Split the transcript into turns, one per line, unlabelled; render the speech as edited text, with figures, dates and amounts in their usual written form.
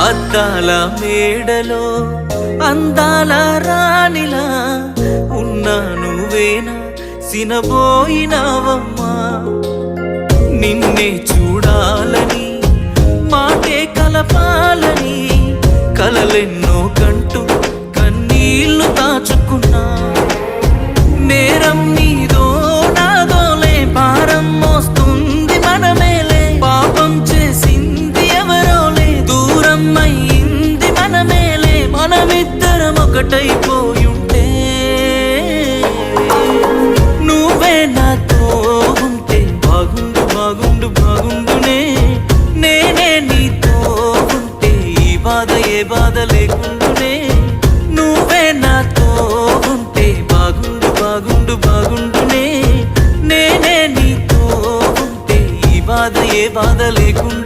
అద్దాల మేడలో అందాల రాణిలా ఉన్నా నువ్వేనా సినబోయినావమ్మా నిన్నే చూడాలని మాటే కలపాలని కలలెన్నో కంటూ కన్నీళ్లు దాచుకున్నా నేరం నీదో నాదోలే భారం మోస్తుంది మనమేలే పాపం చేసింది ఎవరోలే దూరం అయింది మనమేలే మనమిద్దరం ఒకటైపోయుంటే నువ్వే నాతో ఉంటే బాగుండు బాగుండు బాగుండునే నేనే నీతో ఉంటే ఈ బాధ ఏ బాధ లేకుండునే నువ్వే నాతో ఉంటే బాగుండు బాగుండు బాగుండునే నేనే నీతో ఉంటే ఈ బాధ ఏ బాధ లేకుండా